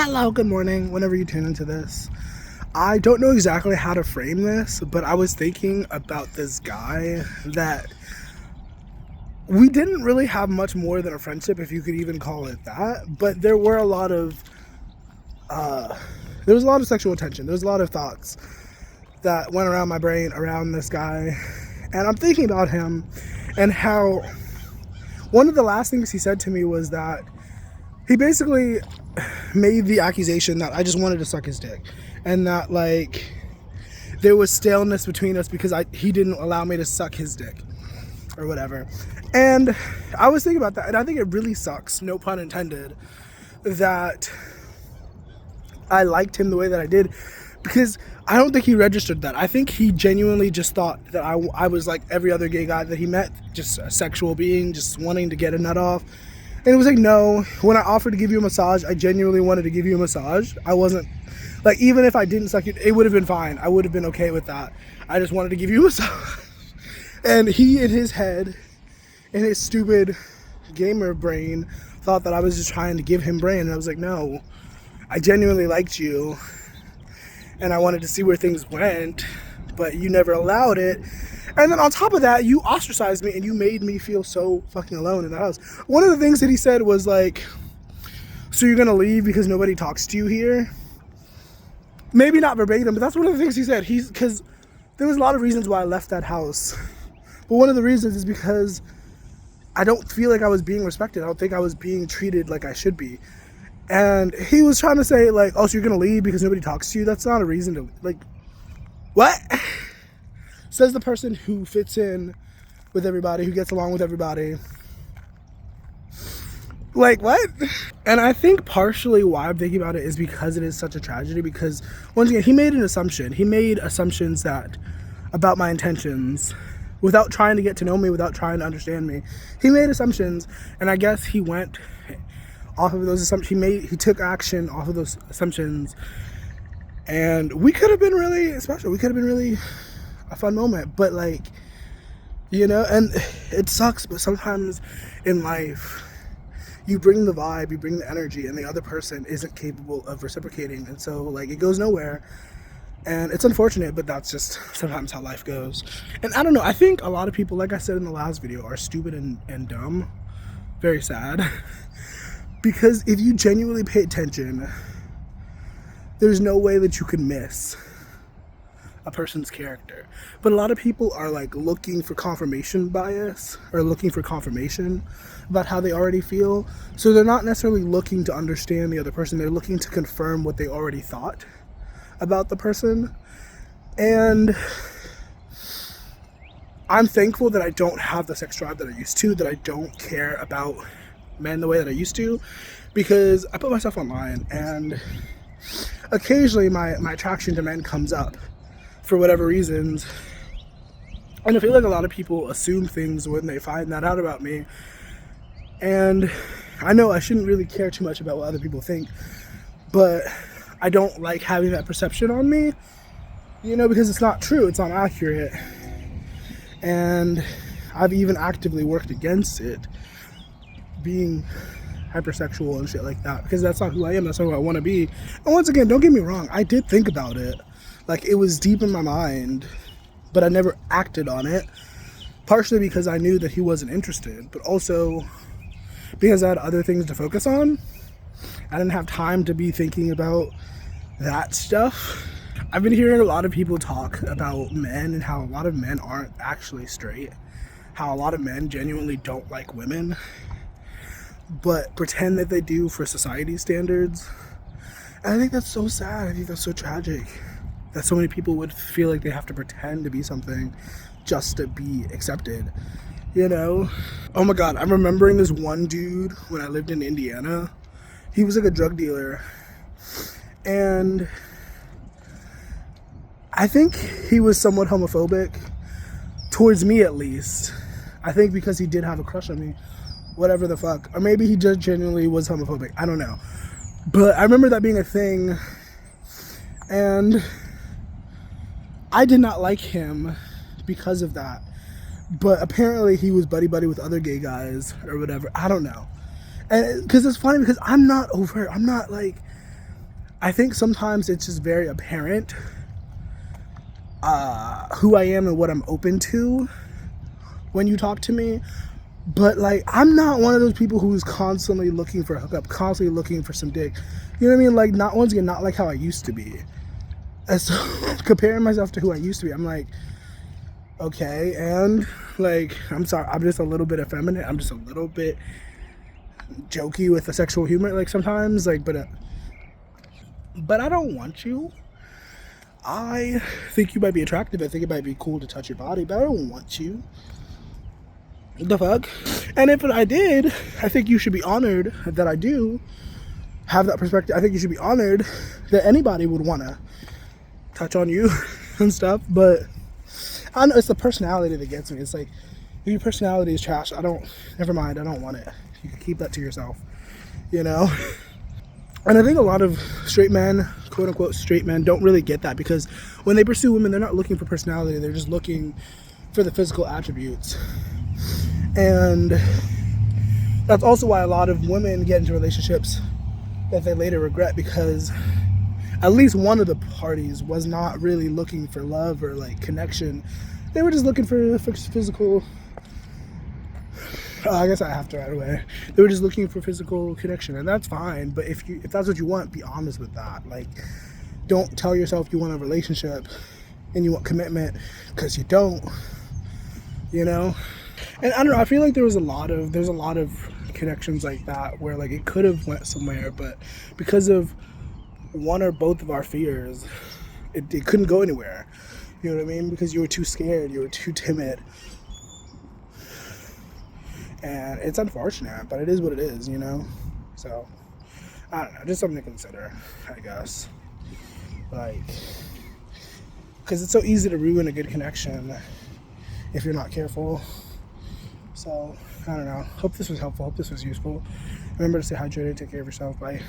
Hello, good morning, whenever you tune into this. I don't know exactly how to frame this, but I was thinking about this guy that we didn't really have much more than a friendship, if you could even call it that, but there were a lot of, there was a lot of sexual tension. There was a lot of thoughts that went around my brain around this guy, and I'm thinking about him and how one of the last things he said to me was that he basically made the accusation that I just wanted to suck his dick, and that like there was staleness between us because he didn't allow me to suck his dick or whatever. And I was thinking about that, and I think it really sucks, no pun intended, that I liked him the way that I did, because I don't think he registered that. I think he genuinely just thought that I was like every other gay guy that he met, just a sexual being, just wanting to get a nut off. And it was like, no, when I offered to give you a massage, I genuinely wanted to give you a massage. I wasn't, like, even if I didn't suck it would have been fine. I would have been okay with that. I just wanted to give you a massage. And he, in his head, in his stupid gamer brain, thought that I was just trying to give him brain. And I was like, no, I genuinely liked you, and I wanted to see where things went, but you never allowed it. And then on top of that, you ostracized me and you made me feel so fucking alone in the house. One of the things that he said was like, so you're gonna leave because nobody talks to you here? Maybe not verbatim, but that's one of the things he said. Because there was a lot of reasons why I left that house. But one of the reasons is because I don't feel like I was being respected. I don't think I was being treated like I should be. And he was trying to say like, oh, so you're gonna leave because nobody talks to you? That's not a reason to, like, what? Says the person who fits in with everybody, who gets along with everybody. Like, what? And I think partially why I'm thinking about it is because it is such a tragedy, because once again, he made an assumption. He made assumptions that about my intentions without trying to get to know me, without trying to understand me. He made assumptions, and I guess he went off of those assumptions. He took action off of those assumptions, and we could have been really special. We could have been really a fun moment, but like, you know, and it sucks, but sometimes in life you bring the vibe, you bring the energy, and the other person isn't capable of reciprocating, and so like it goes nowhere. And it's unfortunate, but that's just sometimes how life goes. And I don't know, I think a lot of people, like I said in the last video, are stupid and dumb. Very sad. Because if you genuinely pay attention, there's no way that you can miss a person's character. But a lot of people are like looking for confirmation bias, or looking for confirmation about how they already feel. So they're not necessarily looking to understand the other person. They're looking to confirm what they already thought about the person. And I'm thankful that I don't have the sex drive that I used to, that I don't care about men the way that I used to, because I put myself online, and occasionally my attraction to men comes up for whatever reasons. And I feel like a lot of people assume things when they find that out about me. And I know I shouldn't really care too much about what other people think, but I don't like having that perception on me, you know, because it's not true, it's not accurate. And I've even actively worked against it, being hypersexual and shit like that, because that's not who I am, that's not who I want to be. And once again, don't get me wrong, I did think about it. Like, it was deep in my mind, but I never acted on it, partially because I knew that he wasn't interested, but also because I had other things to focus on. I didn't have time to be thinking about that stuff. I've been hearing a lot of people talk about men and how a lot of men aren't actually straight, how a lot of men genuinely don't like women, but pretend that they do for society standards. And I think that's so sad. I think that's so tragic, that so many people would feel like they have to pretend to be something just to be accepted, you know? Oh my God, I'm remembering this one dude when I lived in Indiana. He was like a drug dealer, and I think he was somewhat homophobic, towards me at least. I think because he did have a crush on me, whatever the fuck. Or maybe he just genuinely was homophobic, I don't know. But I remember that being a thing, and I did not like him because of that. But apparently he was buddy-buddy with other gay guys or whatever. I don't know. And because it's funny, because I'm not overt. I'm not like, I think sometimes it's just very apparent who I am and what I'm open to when you talk to me. But like, I'm not one of those people who's constantly looking for a hookup, constantly looking for some dick. You know what I mean? Like, not once again, not like how I used to be. And so comparing myself to who I used to be, I'm like, okay, and like, I'm sorry, I'm just a little bit effeminate. I'm just a little bit jokey with the sexual humor, like sometimes, like, but I don't want you. I think you might be attractive. I think it might be cool to touch your body, but I don't want you. The fuck? And if I did, I think you should be honored that I do have that perspective. I think you should be honored that anybody would want to touch on you and stuff. But I know it's the personality that gets me. It's like, if your personality is trash, never mind, I don't want it. You can keep that to yourself, you know? And I think a lot of straight men, quote unquote straight men, don't really get that, because when they pursue women, they're not looking for personality, they're just looking for the physical attributes. And that's also why a lot of women get into relationships that they later regret, because at least one of the parties was not really looking for love or like connection. They were just looking for physical. I guess I have to right away. They were just looking for physical connection, and that's fine. But if that's what you want, be honest with that. Like, don't tell yourself you want a relationship and you want commitment, because you don't. You know. And I don't know, I feel like there's a lot of connections like that where like it could have went somewhere, but because of one or both of our fears, it couldn't go anywhere. You know what I mean? Because you were too scared, you were too timid. And it's unfortunate, but it is what it is, you know? So, I don't know, just something to consider, I guess. Like, because it's so easy to ruin a good connection if you're not careful. So, I don't know. Hope this was helpful. Hope this was useful. Remember to stay hydrated. Take care of yourself. Bye.